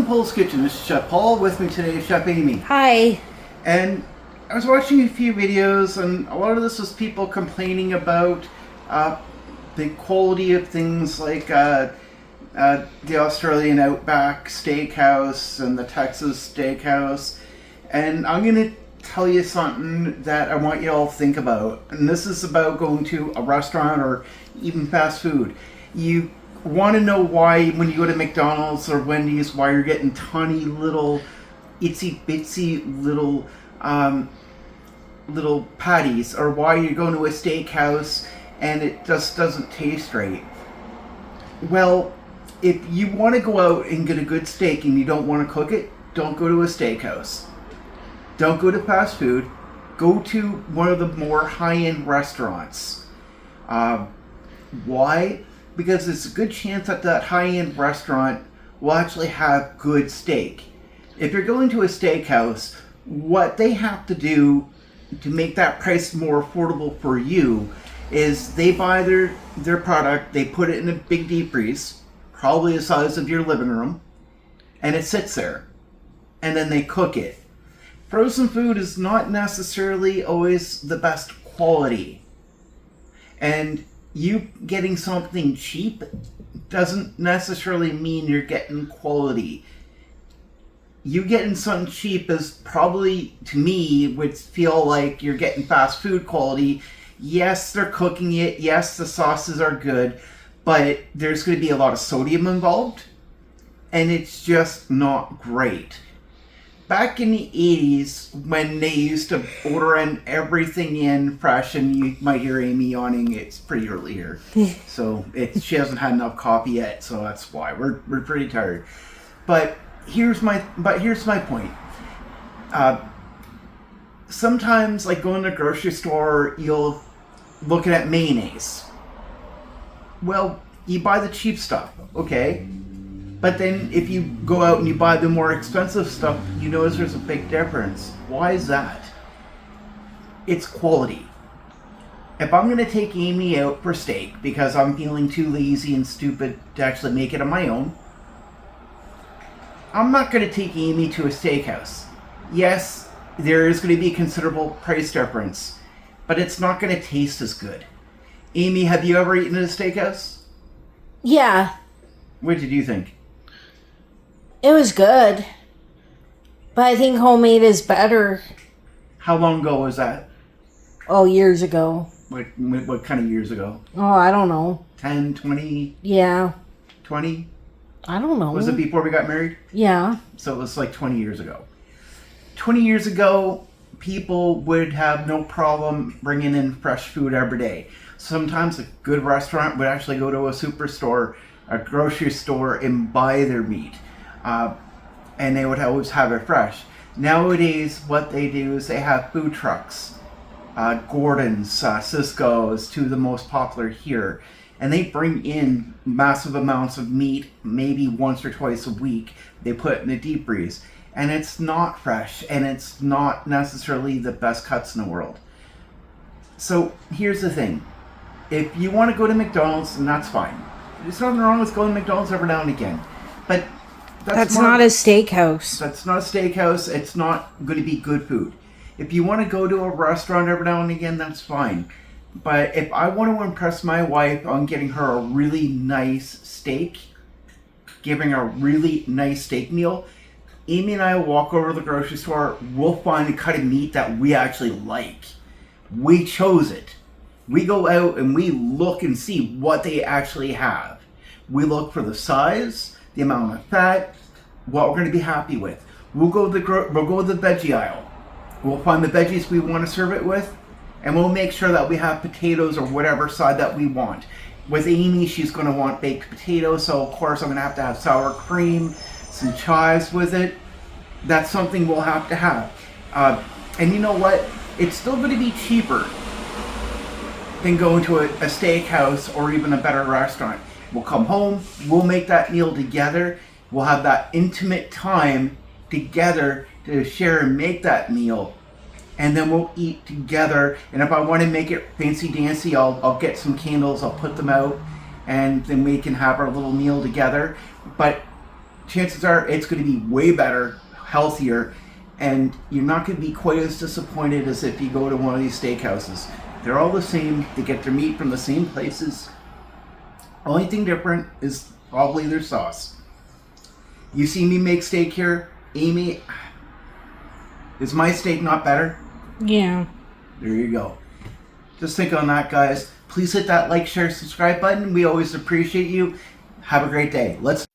in Poul's Kitchen. This is Chef Paul. With me today is Chef Amy. Hi. And I was watching a few videos, and a lot of this was people complaining about the quality of things like the Australian Outback Steakhouse and the Texas Steakhouse. And I'm going to tell you something that I want you all to think about. And this is about going to a restaurant or even fast food. You want to know why when you go to McDonald's or Wendy's, why you're getting tiny little itsy bitsy little little patties, or why you're going to a steakhouse and it just doesn't taste right. Well, if you want to go out and get a good steak and you don't want to cook it, don't go to a steakhouse. Don't go to fast food. Go to one of the more high-end restaurants. Why? Because there's a good chance that that high-end restaurant will actually have good steak. If you're going to a steakhouse, what they have to do to make that price more affordable for you is they buy their product, they put it in a big deep freeze, probably the size of your living room, and it sits there. And then they cook it. Frozen food is not necessarily always the best quality. And you getting something cheap doesn't necessarily mean you're getting quality. You getting something cheap is probably, to me, would feel like you're getting fast food quality. Yes, they're cooking it. Yes, the sauces are good. But there's going to be a lot of sodium involved. And it's just not great. Back in the 80s, when they used to order everything in fresh, and you might hear Amy yawning, it's pretty early here. So she hasn't had enough coffee yet, so that's why. We're pretty tired. But here's my point. Sometimes, like going to the grocery store, you'll look at mayonnaise. Well, you buy the cheap stuff, okay? But then if you go out and you buy the more expensive stuff, you notice there's a big difference. Why is that? It's quality. If I'm going to take Amy out for steak because I'm feeling too lazy and stupid to actually make it on my own, I'm not going to take Amy to a steakhouse. Yes, there is going to be a considerable price difference, but it's not going to taste as good. Amy, have you ever eaten at a steakhouse? Yeah. What did you think? It was good. But I think homemade is better. How long ago was that? Oh, years ago. What kind of years ago? Oh, I don't know. 10, 20? Yeah. 20? I don't know. Was it before we got married? Yeah. So it was like 20 years ago. 20 years ago, people would have no problem bringing in fresh food every day. Sometimes a good restaurant would actually go to a superstore, a grocery store, and buy their meat. And they would always have it fresh. Nowadays, what they do is they have food trucks. Gordon's, Cisco is two of the most popular here. And they bring in massive amounts of meat, maybe once or twice a week. They put it in the deep freeze. And it's not fresh, and it's not necessarily the best cuts in the world. So here's the thing. If you want to go to McDonald's, then that's fine. There's nothing wrong with going to McDonald's every now and again. But that's not a steakhouse. That's not a steakhouse. It's not going to be good food. If you want to go to a restaurant every now and again, that's fine. But if I want to impress my wife on getting her a really nice steak, giving her a really nice steak meal, Amy and I will walk over to the grocery store. We'll find a cut of meat that we actually like. We chose it. We go out and we look and see what they actually have. We look for the size, the amount of fat, what we're going to be happy with. We'll go to the veggie aisle. We'll find the veggies we want to serve it with, and we'll make sure that we have potatoes or whatever side that we want. With Amy, she's going to want baked potatoes, so of course I'm going to have sour cream, some chives with it. That's something we'll have to have. And you know what? It's still going to be cheaper than going to a steakhouse or even a better restaurant. We'll come home, we'll make that meal together, we'll have that intimate time together to share and make that meal, and then we'll eat together. And if I want to make it fancy dancy, I'll get some candles, I'll put them out, and then we can have our little meal together. But chances are it's going to be way better, healthier, and you're not going to be quite as disappointed as if you go to one of these steakhouses. They're all the same. They get their meat from the same places. Only thing different is probably their sauce. You see me make steak here, Amy. Is my steak not better? Yeah. There you go. Just think on that, guys. Please hit that like, share, subscribe button. We always appreciate you. Have a great day. Let's